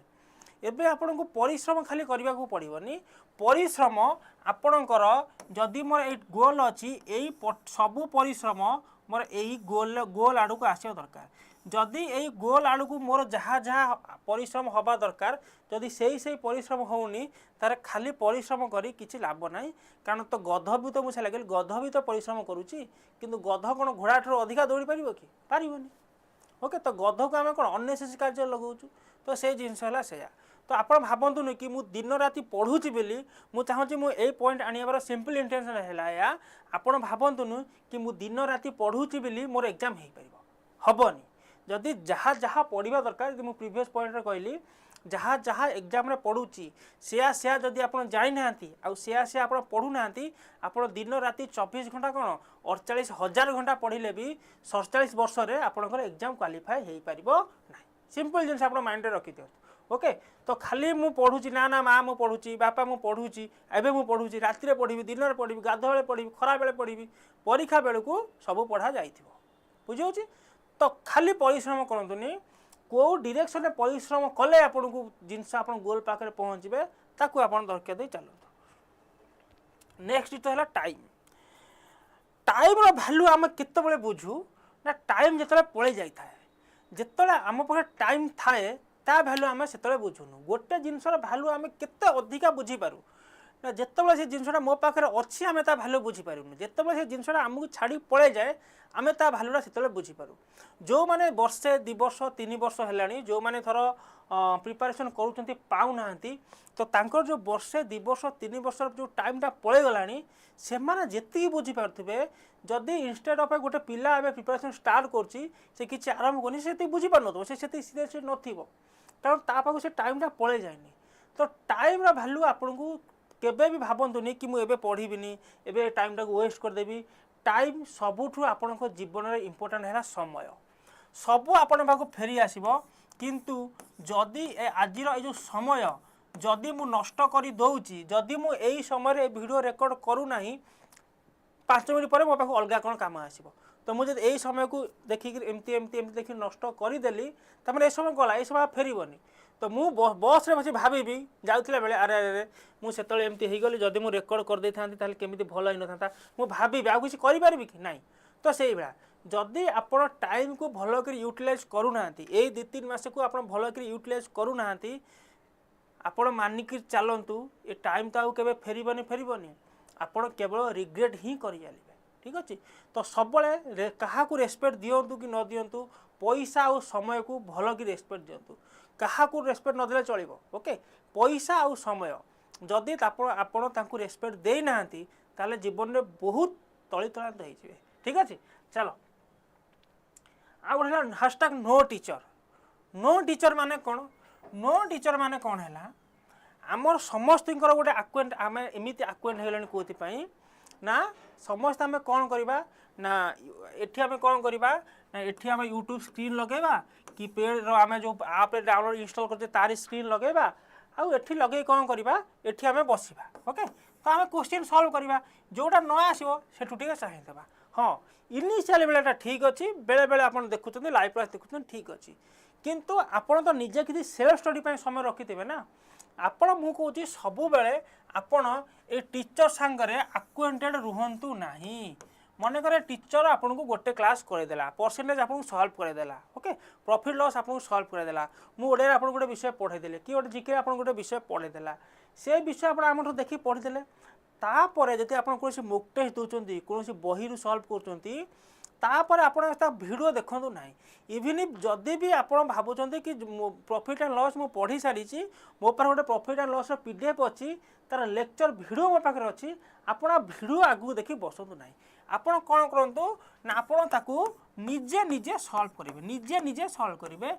एबे आपन को परिश्रम खाली करने को पड़ोनी परिश्रम आपणकर जदि मोर ए गोल अच्छी यही सबू परिश्रम मोर यही गोल आड़ को आसा दरकार जदि यही गोल आड़ को मोर जहाँ जहाँ परिश्रम हवा दरकार जदि से परिश्रम होनी तार खाली परिश्रम करी किसी लाभ ना कारण तो गध भी तो मुझे लगे गध भी तो परिश्रम करुच्ची किंतु गध कौन घोड़ा ठार अधिका दौड़ी पार कि पारनी ओके तो गध को आम कौन अनेसेसरी कार्य लगाऊँ तो से जिनस है तो आप भावतुनि कि मुझ दिन राति पढ़ुची बोली मुझे चाहूँगी मुझे पॉइंट आनिबार सिंपल इंटेंशन है आपण भावतुनि कि मुझ दिन राति पढ़ुची बोली मोर एग्जाम हो पार हेनी जदि जहाँ जहाँ पढ़ा दरकार मुझे प्रीवियस पॉइंट कहली जहाँ जहाँ एग्जाम रे पड़ुची से जदि आप जानी ना से आप पढ़ू ना आप दिन राति 24 घंटा कौन 48,000 घंटा पढ़ले भी 47 वर्ष में आपंकर एग्जाम क्वालिफाए हो पार ना। सिंपल जिन आप माइंड रखी दिखाँ ओके। तो खाली मु पढ़ुची ना माँ मु पढ़ुची बापा मु पढ़ुची एवं मु पढ़ुची राति पढ़ी दिन में पढ़ी गाधुआ पढ़ी खरा बेले पढ़ी परीक्षा बेलू सब पढ़ा जाइए बुझे। तो खाली परिश्रम करतुनि कौ डायरेक्शन परिश्रम कले आपन को जिनस आप गोल पाखे पहुँचे ताकू आप दरकार दे चलतु। नेक्स्ट तो है टाइम। टाइम रो वैल्यू आम केतबेले बुझू ना टाइम जिते पड़े जाए जिते आम पाखे टाइम थाए ता भैल्यू आम से बुझुनु गोटे जिनसर भैल्यू आम केते अधिका बुझीपारू ना जिते से जिनसा मो पाखे अच्छी आम ता भैल्यू बुझीपारूनु जिते से जिनसा आमको छाड़ी पड़े जाए आम ता भैल्यूटा से बुझीपारू। जो मैंने वर्षे 2 वर्ष 3 वर्ष है जो मैंने थर प्रिपारेसन करूँ पाऊना तो तांकर जो वर्षे 2 वर्ष 3 वर्ष जो टाइमटा पड़े गलानी से माने जेतिकी बुझीपारे जदि इंस्टेड ऑफ गोटे पिला एवं प्रिपारेसन स्टार्ट कर किसी आरंभ करनी से बुझी पार न से सीरियस नथिबो कारण ता पाखु से टाइमटा पड़े जाएनी। तो टाइम रा वैल्यू आपन को केबे भी भाबंतुनी कि मु एबे पढ़ीबिनी एबे टाइमटा को वेस्ट करदेवी। टाइम सबुठु आपण जीवन में इम्पोर्टाट है समय सबू आपण पाखु फेरी आसीबो किंतु जदि आज जो समय जदि मु नष्ट कर दौची जदि मु एई समय वीडियो रेकॉर्ड करू नाही 5 मिनट पर मो पाखु अलगा कौन काम आसीबो। तो मुझे यही समय को देखिक एमती एमती एमती देखिए नष्ट करदेली तमें समय गला ये समय फेरबनी। तो मु बस रे बस भावी जाऊला बेले अरे अरे मुझे एमती हो गली जदि मुझे रेकर्ड कर दे था केमी भल ही न था मुझे भावी आउ किसी करें कि ना। तो से भाया जदि आप टाइम को भल कर यूटिलाइज करूना यही 2-3 मास को आप भल कर यूटिलाइज करूना आपण मानिक चलतु ये टाइम तो आउ फेरबनी आपण केवल रिग्रेट ही कर चलिए ठीक अच्छे। तो सब क्या रेस्पेक्ट दिंतु कि न दिंतु पैसा और समय को भल कि रेस्पेक्ट दिंतु क्या रेस्पेक्ट नदेले चलो ओके। पैसा और समय जदि आपको रेस्पेक्ट देना ताले जीवन में बहुत तलितलांत हो ठीक अच्छे। चलो आ गए hashtag no teacher. No teacher माने कौन नो टीचर माने कौन है आमर समस्त गोटे आक्वेंट आम एमती आक्वेंट होगलानी कौन ना समस्त आम कौन करवा ना एठी आम कौन करवा ना एठी आम यूट्यूब स्क्रीन लगेगा कि पेड आम जो आप डाउनलोड इंस्टॉल करते तारी स्क्रीन लगेगा आउ एठी लगे कौन करवा एठी आम बसवा ओके। तो आम क्वेश्चन सॉल्व करवा जोटा न आसो से चाहिए हाँ इनिशियल बेलाटा ठीक अच्छी बेले बेले आप देखुं लाइव क्लास देखुं ठीक अच्छी किंतु आपड़ तो निजे किसी सेल्फ स्टडी समय रखिथे ना आपण मु कहूँ सब बेले आपण ए टीचर सांगरे आक्वेंटेड रुहंतु नाही। मन करे टीचर आपन को गोटे क्लास करदेला परसेंटेज आपको सॉल्व करदेला ओके प्रॉफिट लॉस आपको सॉल्व करदेला मु ओडे आपन गोटे विषय पढ़ेदेले कि गोटे जीके आपन गोटे विषय पढ़ेदेला से विषय आप आम देखिए पढ़ीदेले तापर जब आप कौन मॉक टेस्ट दौरान कौन बही सॉल्व कर तापर आपण वीडियो देखु ना इवन जदि भी आप भावुं कि प्रॉफिट एंड लॉस मु पढ़ी सारी मो पास गोटे प्रॉफिट एंड लॉस पीडीएफ अच्छी तार लेक्चर वीडियो मो पाखे अच्छी आप वीडियो आगू देखी बसतु ना आपण कौन करूँ ना आपण ताकू निजे निजे सॉल्व करेंगे निजे सॉल्व करेंगे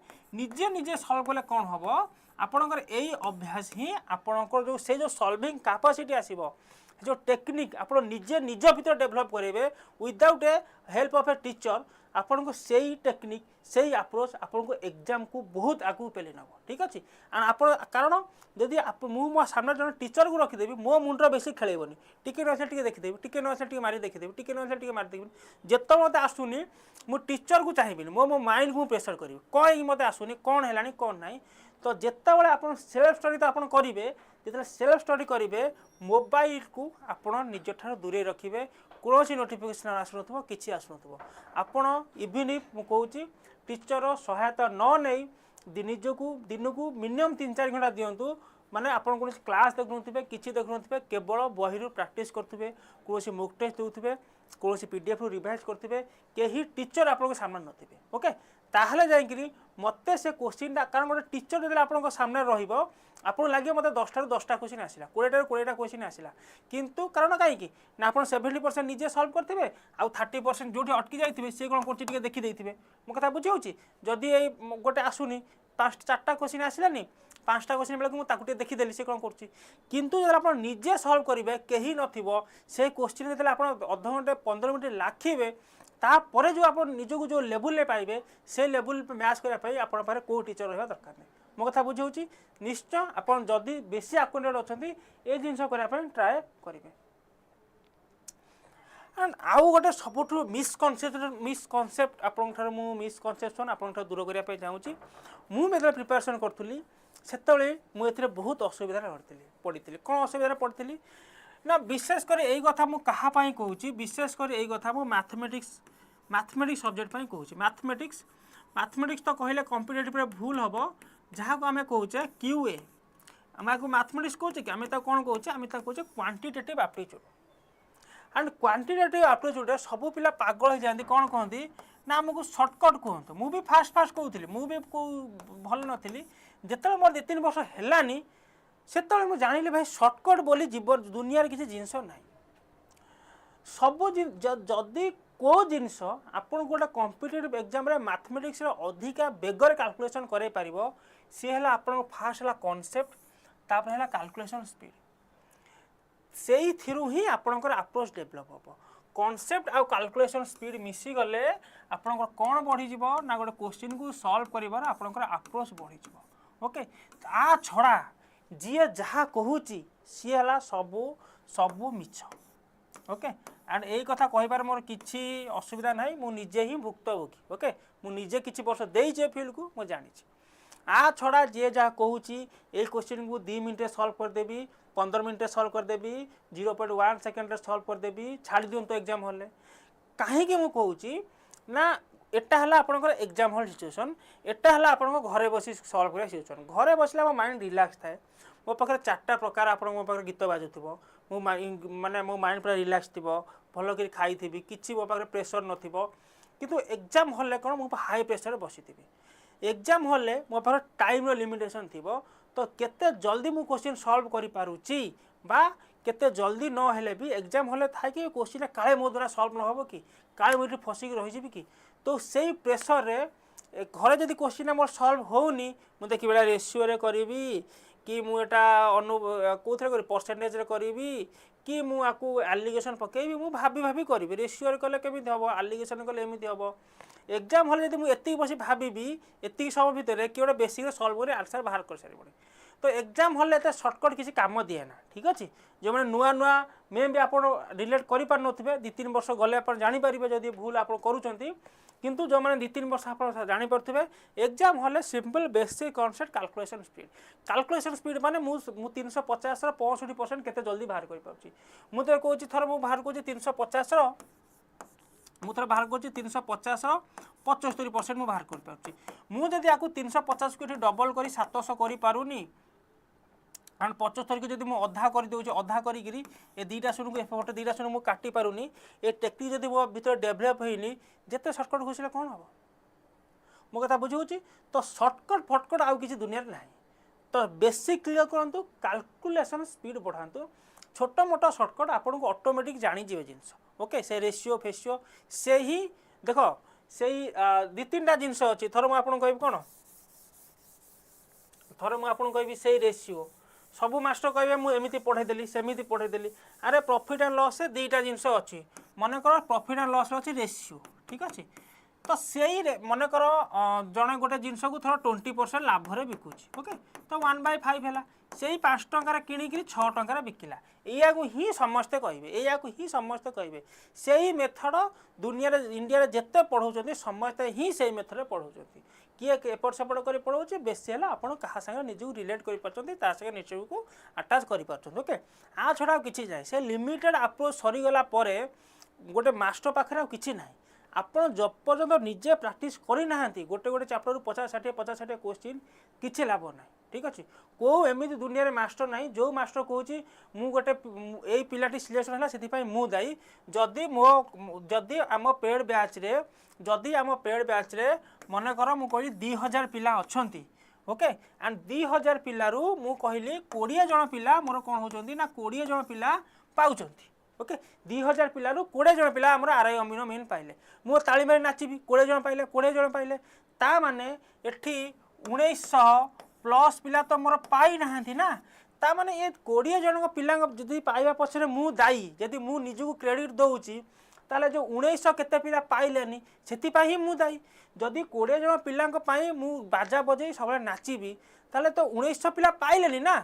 निजे सॉल्व कले कौन हम आपणकर यही अभ्यास ही आपणकर जो से जो सॉल्विंग कैपेसिटी आसीबो जो टेक्निक आप निजे निज भीतर डेभलप करेंगे without A help of a teacher आपन को सही टेक्निक सही अप्रोच आपन को एग्जाम को बहुत आगू पेली नब ठीक अच्छे। आप कारण जदि मो सामने जन टीचर को रखीदेवी मो मुंडर बेसी खेलेबनी टिके नसे टिके देखीदेवी टिके नसे टिके मारी देखीदेवी टिके नसे टिके मारी देखीदेवी जिते मत आसुनी मु टीचर को चाहिए मो माइंड को प्रेसर करी कौन मत आसुनी कौन है कौन ना। तो जितेबाला आप सेल्फ स्टडी तो आप करेंगे जो सेल्फ स्टडी करेंगे मोबाइल को आपण निज ठार दूरे रखिए कौन नोटिफिकेशन आसुन कि आसुन आपण इवन मुझे टीचर सहायता न नहीं निजक दिन को मिनिमम 3-4 घंटा दिंतु माने आपण कौन क्लास देखुवे कि देखुवे केवल बही प्रैक्टिस करुवे कौन मॉक टेस्ट देते कौन पीडीएफ रिवाइज करुवे कहीं टीचर आप सामने नथिबे ओके ताहले जाइकरी मते से क्वेश्चन कारण गोटे टीचर जो आप सामने रहा लगे मत 10 10टा क्वेश्चन आसला 20 क्वेश्चन आसला किंतु कारण कहीं ना आप 70% निजे सॉल्व करेंगे आउ 30% जो अटकी जाइए सी कौन कर देखी देते मो कथा बुझे जदि गोटे आसुनी 5-4टा क्वेश्चन आसलानी 5टा क्वेश्चन बेलू मुझे देखीदेली सी कौन करूँ आप निजे सल्व करेंगे कहीं नथिबो से क्वेश्चन जो आप अध घंटे 15 मिनट लाखिबे तापर जो आप निजक जो लेवल पाइबे से लेवल मैच करने आप कौ टीचर रहा दरकार नहीं मो कथा बुझे निश्चय आप जदि बेसी आक्वेंटेड अच्छा ये जिन ट्राए करेंगे। एंड आउ गोटे सब मिसकनसेप्ट आपंठ मिसकनसेप्शन आप दूर करने चाहूँगी मुझे प्रिपेरेसन करी से मुझे बहुत असुविधा पड़ी कौन असुविधा पड़ी ना विशेषकर यही कथा मुझे कहाँ कहूँ विशेषकर यही कथा मुझे मैथमेटिक्स सब्जेक्ट कहूँ मैथमेटिक्स तो कहले कॉम्पिटिटिव भूल हम जहाँ को आम कहे क्यूए आम आपको मैथमेटिक्स कहे कि आम कौन कहे आम कहे quantitative aptitude and quantitative aptitude सब पिला पागल हो जाती कौन कहती ना आमको सर्टकट कहतु मुझे फास्ट कहूँ मुझे भल नी जिते मोर 2-3 वर्ष है से जानी भाई सर्टकट बोली जीवन दुनिया किसी जिनस ना सब जदि को जिनस आपन गोटे कॉम्पिटिटिव एग्जाम रे मैथमेटिक्स अधिका बेगर कैलकुलेशन करे पारिबो सी है आपन फास्ट है कॉन्सेप्ट तापर है कैलकुलेशन स्पीड से ही थिरु ही आपनकर अप्रोच डेवलप हो कॉन्सेप्ट आ कैलकुलेशन स्पीड मिसी गले आपनकर कौन बढ़ी जीवो ना गोटे क्वेश्चन को सॉल्व करिवार आपनकर अप्रोच बढ़ी जीवो ओके आ छड़ा जी जहाँ कहूँ सी है सबू सबू मिछ ओके एंड यही कथा कहिबार मोर किछि असुविधा नहीं मु निजे ही भुक्तभोगी ओके मु निजे किछि वर्ष देइछे फील्ड को मु जानी आ छड़ा जी जहाँ कहूँ ये क्वेश्चन को 2 मिनट सॉल्व करदेवी 15 मिनट सॉल्व करदेवी 0.1 सेकेंड सॉल्व करदेवी छाड़ी दिंतु एग्जाम हॉल कहीं मु कहूँ ना एटा है आपंकर एग्जाम हॉल सिचुएसन एटा है आप घरे बस सॉल्व कर सिचुएसन घरे बसले मो माइंड रिलैक्स थाए मो पाखे 4टा प्रकार आप मो पाखे गीत बाजुव मो माने मो माइंड पूरा रिलैक्स थी भल कर खाई कि मो पाखे प्रेसर नथिबो किंतु एग्जाम हॉल कौन मो हाई प्रेसर बसी एग्जाम हॉल मो पाखे टाइम लिमिटेशन थी तो केते जल्दी मु क्वेश्चन सॉल्व करि पारुची बा केते जल्दी न हेले भी एग्जाम हॉल थाए कि क्वेश्चन काले मो द्वारा सॉल्व न हो कि काले मुझे फसिक रही कि तो से प्रेसर रे घरे जदि क्वेश्चन मोर सॉल्व होनी मु देखि बेला रेशियो रे करिवि कि मुझा अनु कौन कर परसेंटेज करी कि मुझे एलिगेशन पकईबी मु भाभी भाभी करी रेशियो कले केमी हम एलिगेशन कले एमती हम एग्जाम हल जब मुझे बस भावी एति समय भितर कि गोटे बेसिक सल्व कर आंसर बाहर कर सारी तो एग्जाम हल एत सर्टकट किसी काम दिए ना ठीक अच्छे जो मैंने नुआ नुआ मे भी आप रिलेट कर पारे 2-3 वर्ष गले आप जापर जदि भूल आप करूँ किंतु जो मैंने 2-3 वर्ष आप जापे exam hall simple basic concept calculation speed माने 350 65% केते जल्दी बाहर कर पाउची मुझे कहूँ थर मु बाहर करूँ 350 मुझे बाहर करूँ 350 75% मुझे बाहर कर पाउची मुझे आपको 350 को डबल कर 700 कर पारुनी एंड 75 की जब मुझे अधा कर दूसरी अधा करी ए 2टा शून्य को एपटे 2टा शून्य मुझे काटी पारुनी ए टेक्निक जब मो भीतर डेभलप होनी जिते सर्टकट घुसले कौन हम मो कथा बुझे तो सर्टकट फटकट आउ किसी दुनिया ना तो बेसिक क्लियर करूँ कैलकुलेशन स्पीड बढ़ातु छोट मोटा सर्टकट आपको ऑटोमेटिक जानीजे जिनस ओके से रेशियो फेसियो से ही देख से 2-3टा जिनस अच्छी थर मुझे कह कौन थर मुझे कहि से रेशियो सबू मास्टर कहे मुझे पढ़ेदेली सेमती पढ़ेदेली अरे प्रॉफिट एंड लॉस से 2टा जिनस अच्छी मनकर प्रॉफिट एंड लॉस अच्छी रेशियो ठीक अच्छे तो से मनकर जड़े गोटे जिनस को थोड़ा 20% लाभ बिकुची ओके तो 1/5 है से 5 टंकार किणिकी 6 टंकार बिकिला या ही समस्ते कहे या ही समस्ते कहे से ही मेथड दुनिया इंडिया जिते पढ़ाऊँ समस्ते ही से मेथड पढ़ाऊँ किए एपट सेपट कर पढ़ाऊँ बेसी है आप क्या निजक रिलेट कर निजक को आटाच कर ओके आ छड़ा किसी जाए से लिमिटेड अप्रोच सरीगला गोटे मास्टर पाखे कि ना आपड़ जब पर्यटन निजे प्राक्ट करना गोटे गोटे चैप्टर 50-60 क्वेश्चन किसी लाभ ना ठीक अच्छे कौ एमती दुनिया रे मास्टर ना जो मास्टर कहूँ मु गोटे यही पिलाटी सिलेक्शन है से मु दायी जदि मो जदि आम पेड बैच रे मन कर मु कहली 2000 पिला अच्छी ओके एंड 2000 पिलू मु कहली 20 जन पिला मोर कौन होती ना 20 जन पिला पाँच ओके 2000 पिलू 20 जन पिला आर आरआई अमीन मेन पाइले मु ताली मारी नाचिबी 20 जन पाइले 20 जन पाइले ता माने एठी 1900 प्लस पिला तो मोर पाई नाहांती ना ता माने ये 20 जन पिला जदि पाइबा पछरे मु दायी जदि मु निजको क्रेडिट दउची ताले जो 1900 केते पिला पाइलेनी सेति पाई ही मु दायी जदि 20 जन पिला मु बाजा बजे सब नाचिबी ताले तो 1900 पिला पाइलेनी ना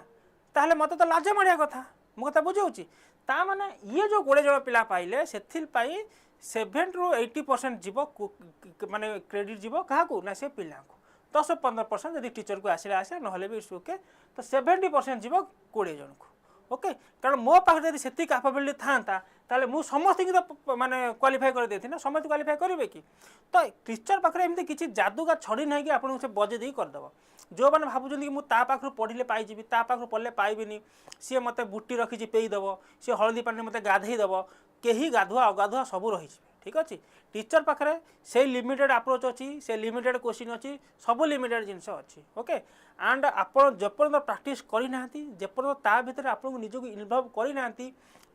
ताले मते तो लाज मारिया कथा मु कथा बुझाउची ता माने ये जो 20 जन पिला पाइले सेथिल पाई 7 ରୁ 80% जीव माने क्रेडिट जीव क्या ना से पिला को 10-15% जब टीचर को आसला आसे ना भी इट्स ओके तो 70% जीव 20 जन को ओके कारण मो पाखे जब से कैपेबिलिटी था ताले मु समस्त तो माने क्वालिफाई कर देती ना समस्त क्वालिफाई करेंगे कि तो टीचर पाखे एमती किसी जादू का छड़ी ना कि आपको से बजे दी करदेव जो मैंने भावुं कि मुझे पाखु पढ़ले पाइबी ता पाखु पढ़ले पाइबिनी सी मत बुटी रखी पेईदेव सी हलदी पानी मत गाधेदेव कहीं गाधुआ अगाधुआ सब रही ठीक अच्छे टीचर पाखे से लिमिटेड अप्रोच अच्छी से लिमिटेड क्वेश्चन अच्छी सब लिमिटेड जिनस अच्छी ओके एंड आप जपर्यंत प्राक्ट करना जेपर्यंत ता भीतर आपको निजक इनवल्व करना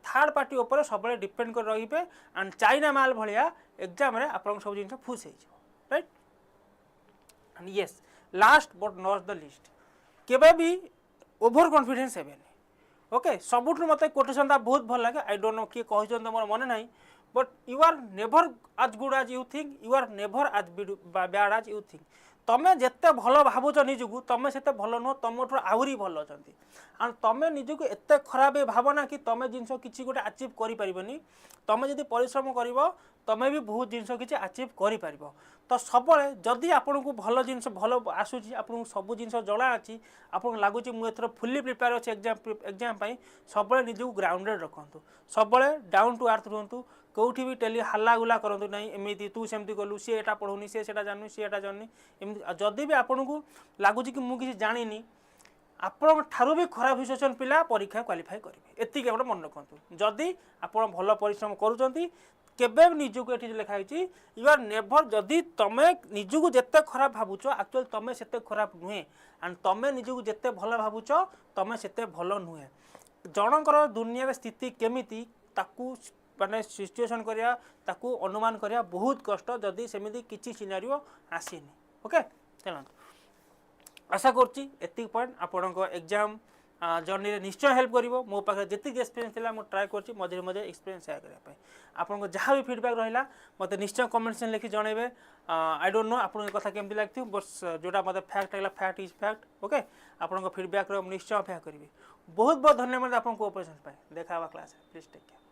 थर्ड पार्टी उपर सब डिपेंड कर रही and China mall Bhaya exam आप सब जिन फुस right and yes last but not the list केबे भी ओभर कॉन्फिडेंस हेबेनी ओके सबुठ मत कोटेशन बहुत भल लगे आई डोंट नो किए कही मोर मन ना but you are never as good as you think you are never as bad as you think तमें जिते भल भावुच निजक तुम से भल नुह तुम आहरी भल अच्छा एंड तुम निजक एत खराब भावना कि तुम जिनस कि गोटे अचीव करें तुम जब परिश्रम कर तुम भी बहुत जिनस किसी अचीव कर तो सब जदि आपन को भल जिनस भल आसूँ आपको सब जिन जना अच्छी आपको लगुच मुझे फुल्ली प्रिपेयर अच्छे एग्जाम सब निजक ग्राउंडेड रखु सब डाउन टू अर्थ रुहतु कौटी भी टेली हल्ला गुला करूँ ना एमती तू सेमती कलु सी एटा पढ़ौनी सी सेटा जानू सी एटा जाननी एमती जदि भी आपन को लगुच कि मुझे जानी आपण ठारू भी खराब सिचुएसन पिला परीक्षा क्वालिफाई करेंगे एतिक गोटे मन रखु जदि आप भल परिश्रम करुँच केबे निजक ये लिखाई यू आर नेभर जदि तुम निजक जिते खराब भावुच एक्चुअली तुम से खराब नुहे एंड तुम निजक जिते भल भावुच तुम से भल नुहे जनकर दुनिया स्थिति केमिति ताकू माने सिचुएशन करिया ताकू अनुमान करिया बहुत कष्ट जदि सेमिति किछि सिनारियो आसीनी ओके चलो आशा करछि एतिक पॉइंट आपनको एग्जाम जर्नी रे निश्चय हेल्प करिवो मो पाखे जेतिक एक्सपीरियंस थिला मो ट्राई करछि मझे मझे एक्सपीरियंस शेयर करिया पय आपनको जहाँ भी फीडबैक रहिला मते निश्चय कमेंट सेक्शन लिखि जणेबे आई डोंट नो आपन कथा केमति लागथि बस जोटा मते फैक्ट लागला फैक्ट इज फैक्ट ओके आपनको फीडबैक रो निश्चय अपेक्षा करिवे बहुत बहुत धन्यवाद आपन कोऑपरेशन पाए देखा क्लास प्लीज टेक केयर।